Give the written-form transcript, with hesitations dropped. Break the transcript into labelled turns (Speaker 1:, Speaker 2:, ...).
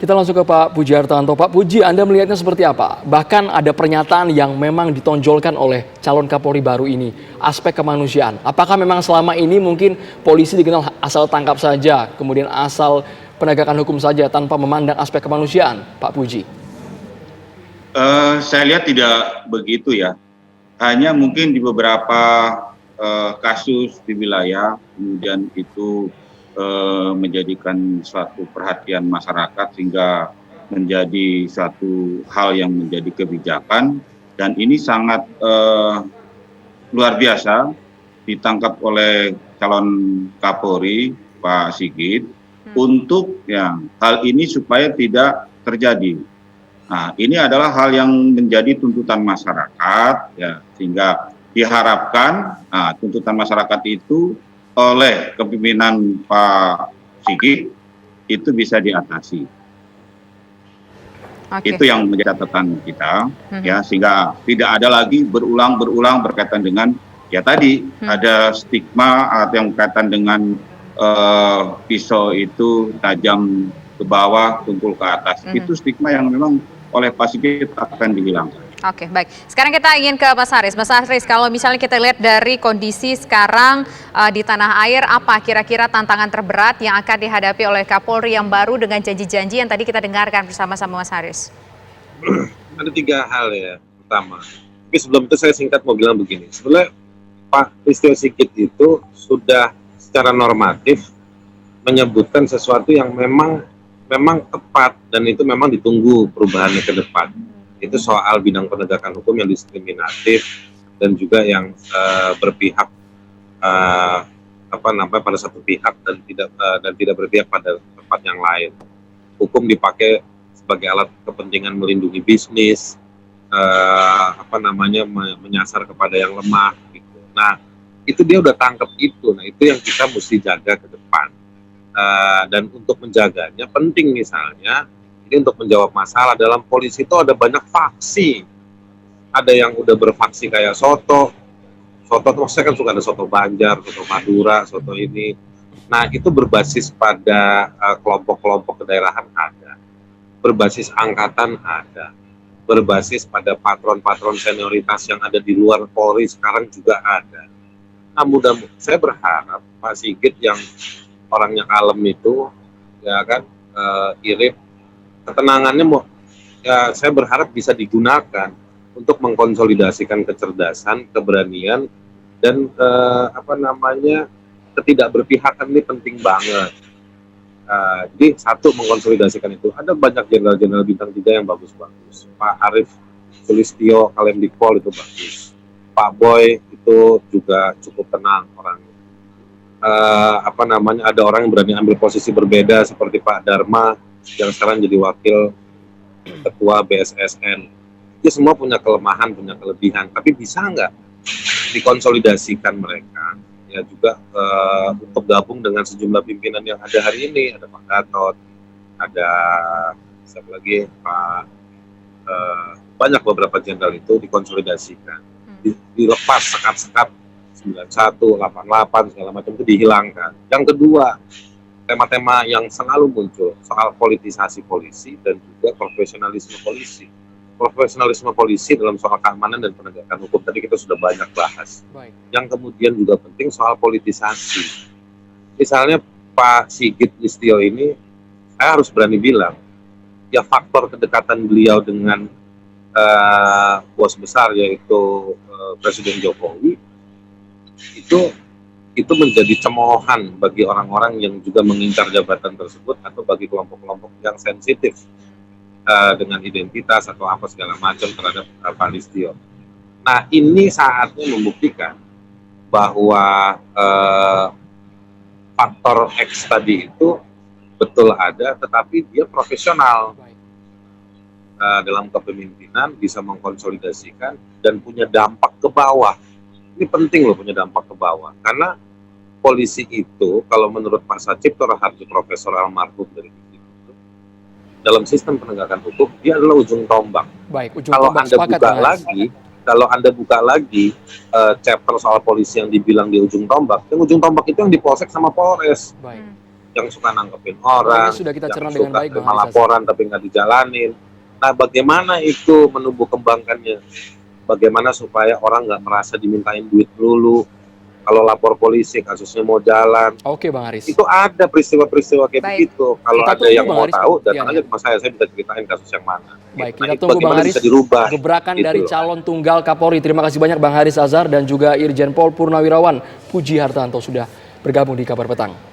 Speaker 1: Kita langsung ke Pak Puji Hartanto. Pak Puji, Anda melihatnya seperti apa? Bahkan ada pernyataan yang memang ditonjolkan oleh calon Kapolri baru ini, aspek kemanusiaan. Apakah memang selama ini mungkin polisi dikenal asal tangkap saja, kemudian asal penegakan hukum saja tanpa memandang aspek kemanusiaan, Pak Puji?
Speaker 2: Saya lihat tidak begitu ya. Hanya mungkin di beberapa kasus di wilayah, kemudian itu menjadikan suatu perhatian masyarakat sehingga menjadi suatu hal yang menjadi kebijakan, dan ini sangat luar biasa ditangkap oleh calon Kapolri Pak Sigit untuk hal ini supaya tidak terjadi. Nah, ini adalah hal yang menjadi tuntutan masyarakat ya, sehingga diharapkan tuntutan masyarakat itu oleh kepemimpinan Pak Sigit itu bisa diatasi. Itu yang menjadi catatan kita ya, sehingga tidak ada lagi berulang berkaitan dengan ya tadi ada stigma atau yang berkaitan dengan pisau itu tajam ke bawah, tumpul ke atas. Itu stigma yang memang oleh Pak Sigit akan dihilangkan.
Speaker 3: Oke, baik. Sekarang kita ingin ke Mas Haris. Mas Haris, kalau misalnya kita lihat dari kondisi sekarang di tanah air, apa kira-kira tantangan terberat yang akan dihadapi oleh Kapolri yang baru dengan janji-janji yang tadi kita dengarkan bersama-sama Mas Haris?
Speaker 4: Ada 3 hal ya. Pertama, tapi sebelum itu saya singkat mau bilang begini. Sebenarnya Pak Listio Sigit itu sudah secara normatif menyebutkan sesuatu yang memang tepat dan itu memang ditunggu perubahannya ke depan. Itu soal bidang penegakan hukum yang diskriminatif dan juga yang berpihak pada satu pihak dan tidak berpihak pada tempat yang lain. Hukum dipakai sebagai alat kepentingan melindungi bisnis, menyasar kepada yang lemah gitu. Nah, itu dia udah tangkap itu. Nah, itu yang kita mesti jaga ke depan. Dan untuk menjaganya penting misalnya ini untuk menjawab masalah dalam polisi itu ada banyak faksi. Ada yang udah berfaksi kayak soto tuh saya kan suka ada soto Banjar, soto Madura, soto ini. Nah, itu berbasis pada kelompok-kelompok kedaerahan ada. Berbasis angkatan ada. Berbasis pada patron-patron senioritas yang ada di luar Polri sekarang juga ada. Nah, saya berharap Pak Sigit yang orangnya kalem itu ya kan irit, ketenangannya saya berharap bisa digunakan untuk mengkonsolidasikan kecerdasan, keberanian dan ketidakberpihakan ini penting banget. Jadi satu, mengkonsolidasikan itu. Ada banyak jenderal-jenderal bintang 3 yang bagus-bagus. Pak Arief Sulistyo Kalemdikpol itu bagus. Pak Boy itu juga cukup tenang orangnya. Ada orang yang berani ambil posisi berbeda seperti Pak Dharma yang sekarang jadi wakil ketua BSSN. Dia semua punya kelemahan, punya kelebihan, tapi bisa nggak dikonsolidasikan mereka ya juga untuk gabung dengan sejumlah pimpinan yang ada hari ini. Ada Pak Gatot, ada siapa lagi, banyak beberapa jenderal itu dikonsolidasikan, dilepas sekat-sekat 91, 88 segala macam itu dihilangkan. Yang kedua, tema-tema yang selalu muncul soal politisasi polisi dan juga profesionalisme polisi. Profesionalisme polisi dalam soal keamanan dan penegakan hukum tadi kita sudah banyak bahas.
Speaker 1: Baik.
Speaker 4: Yang kemudian juga penting soal politisasi. Misalnya Pak Sigit Listio ini, saya harus berani bilang, ya faktor kedekatan beliau dengan bos besar yaitu Presiden Jokowi itu menjadi cemoohan bagi orang-orang yang juga mengincar jabatan tersebut atau bagi kelompok-kelompok yang sensitif dengan identitas atau apa segala macam terhadap Pak Listio. Nah, ini saatnya membuktikan bahwa faktor X tadi itu betul ada, tetapi dia profesional dalam kepemimpinan, bisa mengkonsolidasikan dan punya dampak ke bawah. Ini penting loh, punya dampak ke bawah, karena polisi itu kalau menurut Pak Sacipto Raharjo, Profesor almarhum dari itu, dalam sistem penegakan hukum dia adalah ujung tombak.
Speaker 1: Baik,
Speaker 4: Kalau Anda buka lagi chapter soal polisi yang dibilang di ujung tombak, yang ujung tombak itu yang di Polsek sama Polres.
Speaker 1: Baik.
Speaker 4: yang suka nangkepin orang,
Speaker 1: Ini sudah kita
Speaker 4: yang
Speaker 1: cerna dengan
Speaker 4: suka
Speaker 1: baik, Bang
Speaker 4: terima
Speaker 1: Haris Azhar.
Speaker 4: laporan tapi nggak dijalanin. Nah, bagaimana itu menumbuh kembangkannya? Bagaimana supaya orang nggak merasa dimintain duit dulu, kalau lapor polisi kasusnya mau jalan.
Speaker 1: Oke Bang Haris.
Speaker 4: Itu ada peristiwa-peristiwa kayak
Speaker 3: Baik.
Speaker 4: begitu. Kalau
Speaker 1: Kita
Speaker 4: ada
Speaker 1: tunggu,
Speaker 4: yang
Speaker 1: Bang
Speaker 4: mau
Speaker 1: Haris,
Speaker 4: tahu, datang
Speaker 1: pembuktiannya.
Speaker 4: aja ke saya bisa ceritain kasus yang mana.
Speaker 1: Baik,
Speaker 4: Nah,
Speaker 1: kita
Speaker 4: itu
Speaker 1: tunggu Bang
Speaker 4: bagaimana
Speaker 1: Haris.
Speaker 4: bisa dirubah.
Speaker 1: Gebrakan
Speaker 4: Gitu
Speaker 1: dari
Speaker 4: loh.
Speaker 1: calon tunggal Kapolri. Terima kasih banyak Bang Haris Azhar dan juga Irjen Pol Purnawirawan Puji Hartanto sudah bergabung di Kabar Petang.